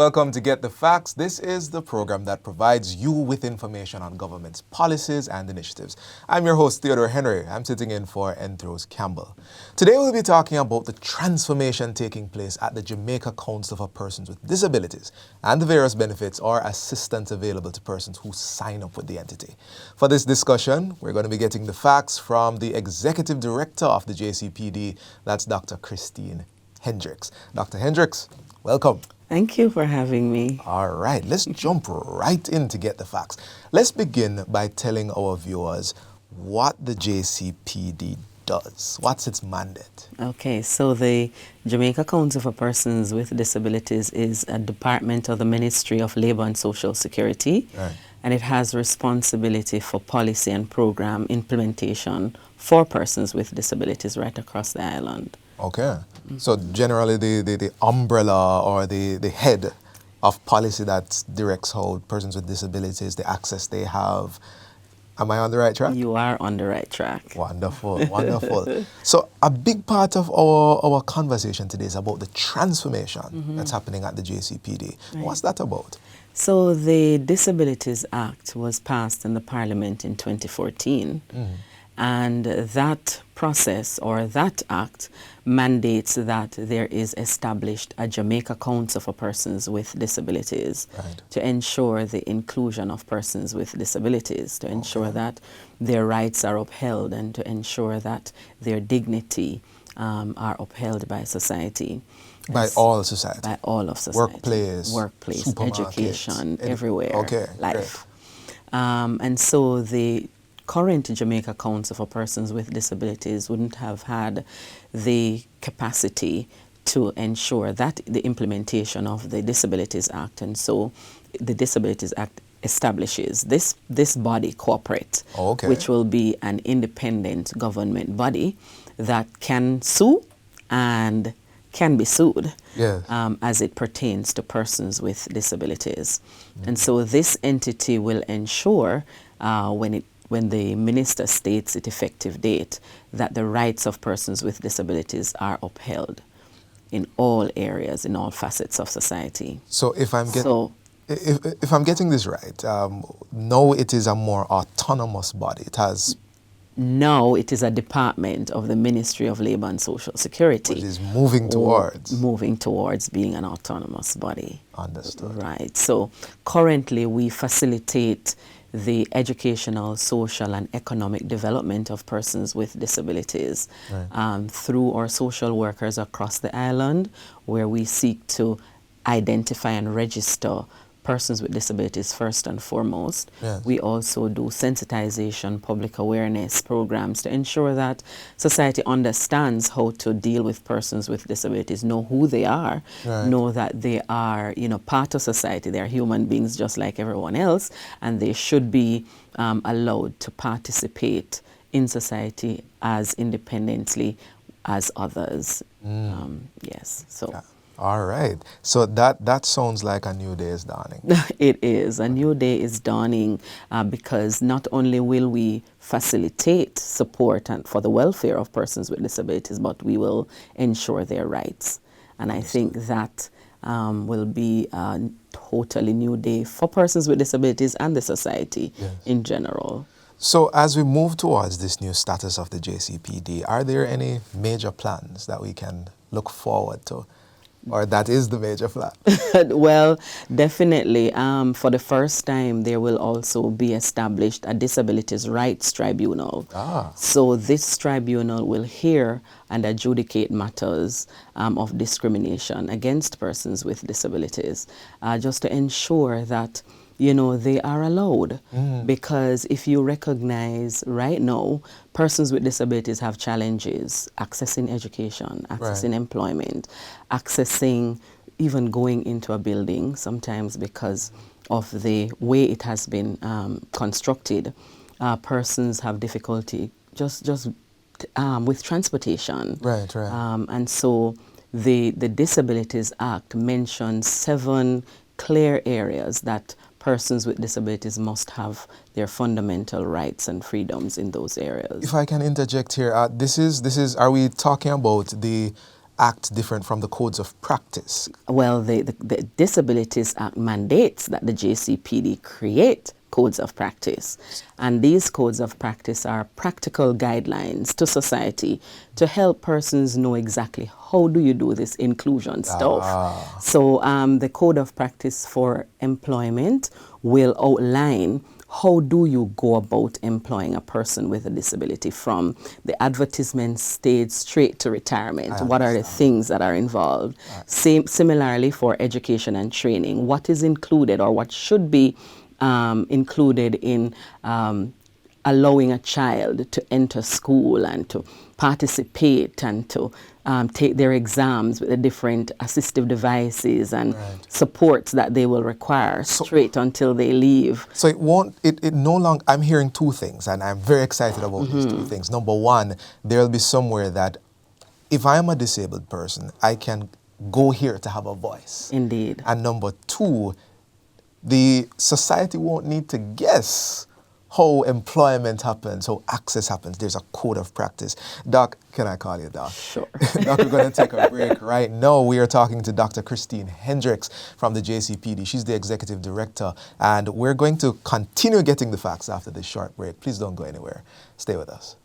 Welcome to Get the Facts. This is the program that provides you with information on government's policies and initiatives. I'm your host, Theodore Henry. I'm sitting in for Enthros Campbell. Today we'll be talking about the transformation taking place at the Jamaica Council for Persons with Disabilities and the various benefits or assistance available to persons who sign up with the entity. For this discussion, we're going to be getting the facts from the Executive Director of the JCPD, that's Dr. Christine Hendricks. Dr. Hendricks, welcome. Thank you for having me. All right, let's jump right in to get the facts. Let's begin by telling our viewers what the JCPD does. What's its mandate? Okay, so the Jamaica Council for Persons with Disabilities is a department of the Ministry of Labour and Social Security, Right. and it has responsibility for policy and program implementation for persons with disabilities right across the island. Okay. So generally the umbrella or the head of policy that directs how persons with disabilities, the access they have. Am I on the right track? You are on the right track. Wonderful, wonderful. So a big part of our conversation today is about the transformation that's happening at the JCPD. Right. What's that about? So the Disabilities Act was passed in the Parliament in 2014. And that process or that act mandates that there is established a Jamaica Council for Persons with Disabilities Right. to ensure the inclusion of persons with disabilities, to ensure that their rights are upheld and to ensure that their dignity are upheld by society. By all society? By all of society. Workplace, education, everywhere, okay, life. And so the current Jamaica Council for Persons with Disabilities wouldn't have had the capacity to ensure that the implementation of the Disabilities Act. And so the Disabilities Act establishes this body corporate, which will be an independent government body that can sue and can be sued as it pertains to persons with disabilities. And so this entity will ensure when the minister states its effective date, that the rights of persons with disabilities are upheld in all areas, in all facets of society. So if I'm getting this right, no, it is a more autonomous body. Now it is a department of the Ministry of Labour and Social Security. Which is moving towards being an autonomous body. Understood. Right. So currently we facilitate the educational, social, and economic development of persons with disabilities through our social workers across the island, where we seek to identify and register persons with disabilities first and foremost. We also do sensitization, public awareness programs to ensure that society understands how to deal with persons with disabilities, know who they are, know that they are, part of society. They are human beings just like everyone else, and they should be allowed to participate in society as independently as others. Yes. So. All right. So that sounds like a new day is dawning. It is. A new day is dawning because not only will we facilitate support for the welfare of persons with disabilities, but we will ensure their rights. And I think that will be a totally new day for persons with disabilities and the society in general. So as we move towards this new status of the JCPD, are there any major plans that we can look forward to? Or that is the major plan? Well, definitely. For the first time, there will also be established a Disabilities Rights Tribunal. So this tribunal will hear and adjudicate matters of discrimination against persons with disabilities, just to ensure that they are allowed. Because if you recognize right now, persons with disabilities have challenges accessing education, accessing employment, accessing even going into a building, sometimes because of the way it has been constructed. Persons have difficulty just with transportation. Right. And so the Disabilities Act mentions 7 clear areas that persons with disabilities must have their fundamental rights and freedoms in those areas. If I can interject here, are we talking about the Act different from the codes of practice? Well, the Disabilities Act mandates that the JCPD create codes of practice. And these codes of practice are practical guidelines to society to help persons know exactly how do you do this inclusion stuff. So the code of practice for employment will outline how do you go about employing a person with a disability from the advertisement stage straight to retirement? What are the things that are involved? Similarly for education and training, what is included or what should be included in allowing a child to enter school and to participate and to take their exams with the different assistive devices and supports that they will require straight until they leave. So it won't, it no longer, I'm hearing two things and I'm very excited about these two things. Number one, there'll be somewhere that if I am a disabled person, I can go here to have a voice. Indeed. And number two, the society won't need to guess how employment happens, how access happens. There's a code of practice. Doc, can I call you Doc? Sure. Doc, we're going to take a break right now. We are talking to Dr. Christine Hendricks from the JCPD. She's the executive director, and we're going to continue getting the facts after this short break. Please don't go anywhere. Stay with us.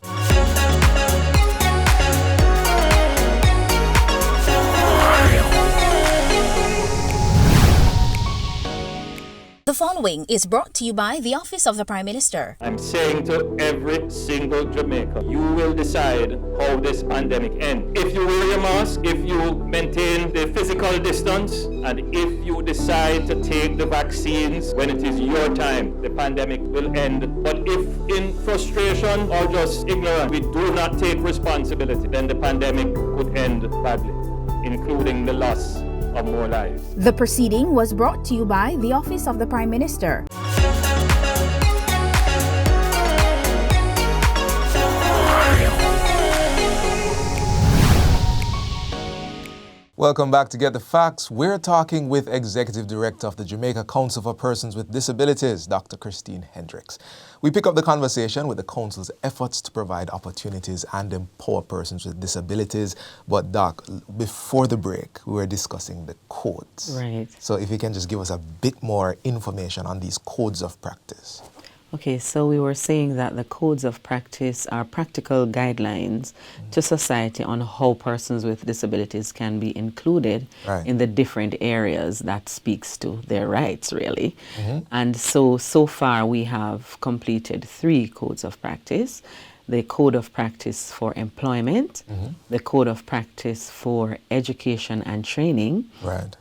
The following is brought to you by the Office of the Prime Minister. I'm saying to every single Jamaican, you will decide how this pandemic ends. If you wear your mask, if you maintain the physical distance, and if you decide to take the vaccines when it is your time, the pandemic will end. But if in frustration or just ignorance, we do not take responsibility, then the pandemic could end badly, including the loss of more lives. The proceeding was brought to you by the Office of the Prime Minister. Welcome back to Get the Facts. We're talking with Executive Director of the Jamaica Council for Persons with Disabilities, Dr. Christine Hendricks. We pick up the conversation with the Council's efforts to provide opportunities and empower persons with disabilities. But Doc, before the break, we were discussing the codes. Right. So if you can just give us a bit more information on these codes of practice. Okay, so we were saying that the codes of practice are practical guidelines to society on how persons with disabilities can be included in the different areas that speaks to their rights, really. And so far we have completed 3 codes of practice. The code of practice for employment, the code of practice for education and training,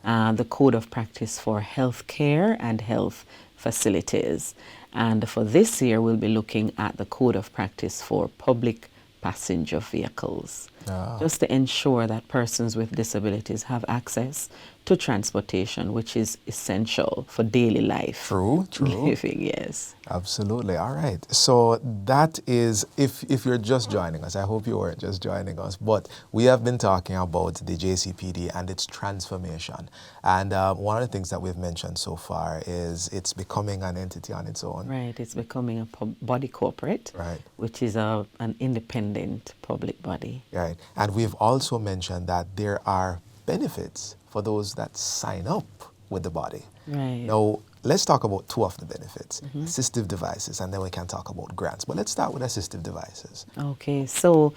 the code of practice for health care and health facilities. And for this year, we'll be looking at the code of practice for public passenger vehicles, just to ensure that persons with disabilities have access to transportation, which is essential for daily life. True. Living, yes. Absolutely. All right. So that is, if you're just joining us, I hope you weren't just joining us, but we have been talking about the JCPD and its transformation. And one of the things that we've mentioned so far is it's becoming an entity on its own. Right. It's becoming a body corporate, which is an independent public body. Right. And we've also mentioned that there are benefits for those that sign up with the body. Right. Now, let's talk about 2 of the benefits, assistive devices, and then we can talk about grants. But let's start with assistive devices. Okay, so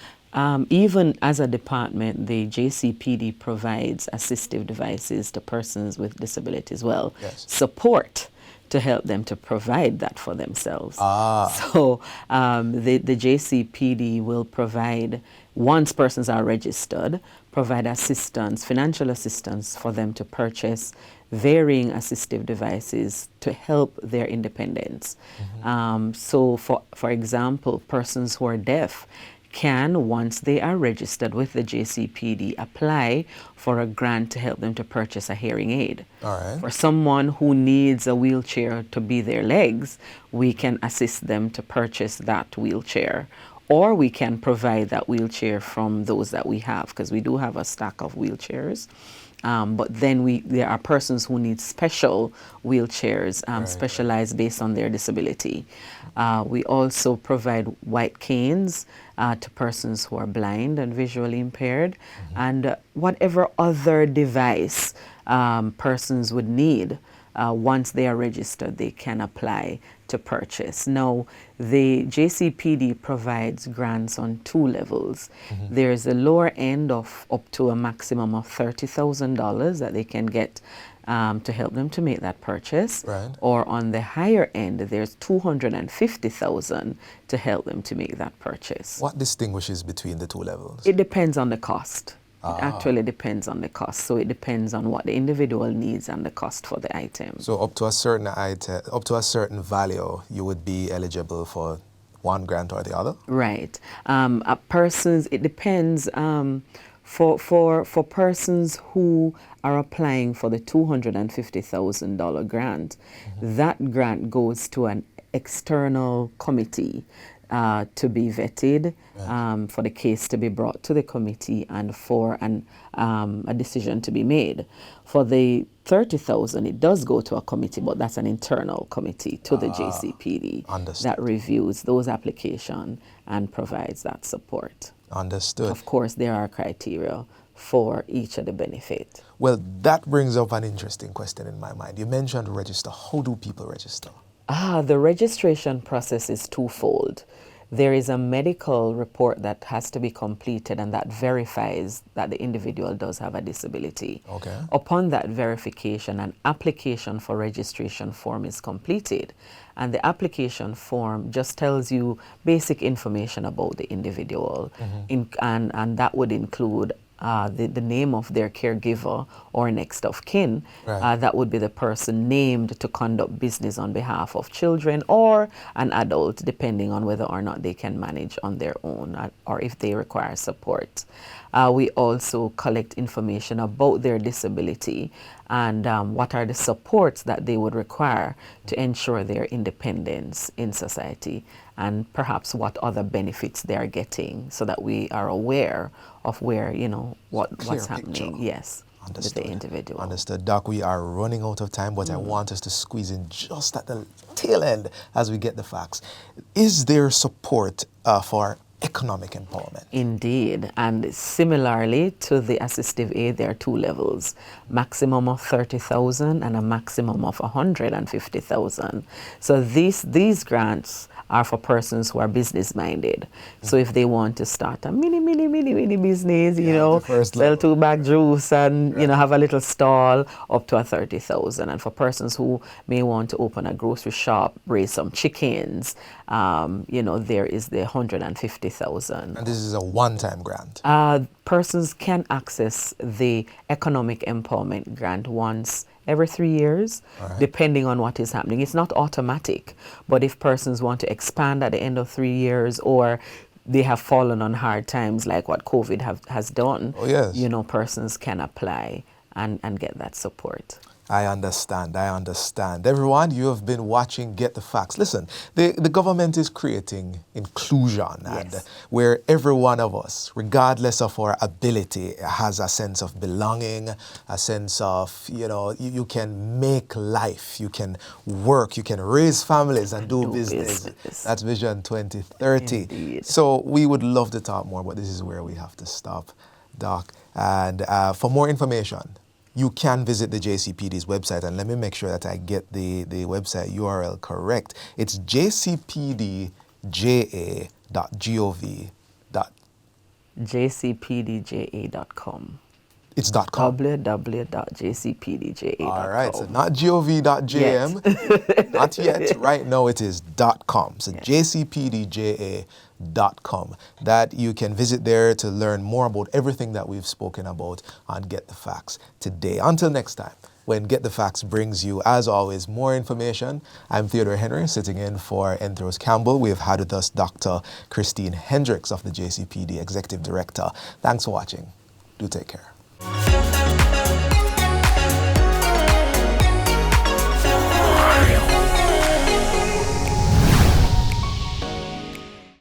even as a department, the JCPD provides assistive devices to persons with disabilities. Well, support to help them to provide that for themselves. So the JCPD will provide, once persons are registered, provide assistance, financial assistance for them to purchase varying assistive devices to help their independence. So for example, persons who are deaf can, once they are registered with the JCPD, apply for a grant to help them to purchase a hearing aid. For someone who needs a wheelchair to be their legs, we can assist them to purchase that wheelchair. Or we can provide that wheelchair from those that we have, because we do have a stock of wheelchairs. But then there are persons who need special wheelchairs, specialized based on their disability. We also provide white canes to persons who are blind and visually impaired, and whatever other device persons would need. Once they are registered, they can apply to purchase. Now, the JCPD provides grants on 2 levels. There's a lower end of up to a maximum of $30,000 that they can get to help them to make that purchase. Right. Or on the higher end, there's $250,000 to help them to make that purchase. What distinguishes between the 2 levels? It depends on the cost. It actually depends on the cost. So it depends on what the individual needs and the cost for the item. So up to a certain item, up to a certain value, you would be eligible for one grant or the other? Right. Persons, it depends. For persons who are applying for the $250,000 grant, that grant goes to an external committee to be vetted, for the case to be brought to the committee and for a decision to be made. For the $30,000, it does go to a committee, but that's an internal committee to the JCPD that reviews those applications and provides that support. Understood. Of course, there are criteria for each of the benefits. Well, that brings up an interesting question in my mind. You mentioned register. How do people register? The registration process is twofold. There is a medical report that has to be completed and that verifies that the individual does have a disability. Okay. Upon that verification, an application for registration form is completed. And the application form just tells you basic information about the individual. And that would include the name of their caregiver or next of kin. Right. That would be the person named to conduct business on behalf of children or an adult, depending on whether or not they can manage on their own or if they require support. We also collect information about their disability and what are the supports that they would require to ensure their independence in society, and perhaps what other benefits they are getting, so that we are aware of where, what's happening. Yes. With the individual. Understood. Doc, we are running out of time, but I want us to squeeze in just at the tail end as we get the facts. Is there support for economic empowerment? Indeed, and similarly to the assistive aid, there are 2 levels, maximum of $30,000 and a maximum of $150,000. So these grants are for persons who are business-minded. So if they want to start a mini business, sell 2-bag juice and, have a little stall, up to a $30,000. And for persons who may want to open a grocery shop, raise some chickens, there is the $150,000. And this is a one-time grant? Persons can access the economic empowerment grant once every 3 years, depending on what is happening. It's not automatic, but if persons want to expand at the end of 3 years, or they have fallen on hard times like what COVID has done, persons can apply and get that support. I understand. Everyone, you have been watching Get the Facts. Listen, the government is creating inclusion, and where every one of us, regardless of our ability, has a sense of belonging, a sense of, you can make life, you can work, you can raise families and do business. That's Vision 2030. Indeed. So we would love to talk more, but this is where we have to stop, Doc. And for more information, you can visit the JCPD's website, and let me make sure that I get the website URL correct. It's jcpdja.gov. jcpdja.com. It's .com. www.jcpdja.com. All right, so not gov.jm, not yet. Right now it is .com. So jcpdja.com. That you can visit there to learn more about everything that we've spoken about on Get the Facts today. Until next time, when Get the Facts brings you, as always, more information. I'm Theodore Henry, sitting in for Hendricks Campbell. We've had with us Dr. Christine Hendricks of the JCPD, Executive Director. Thanks for watching. Do take care.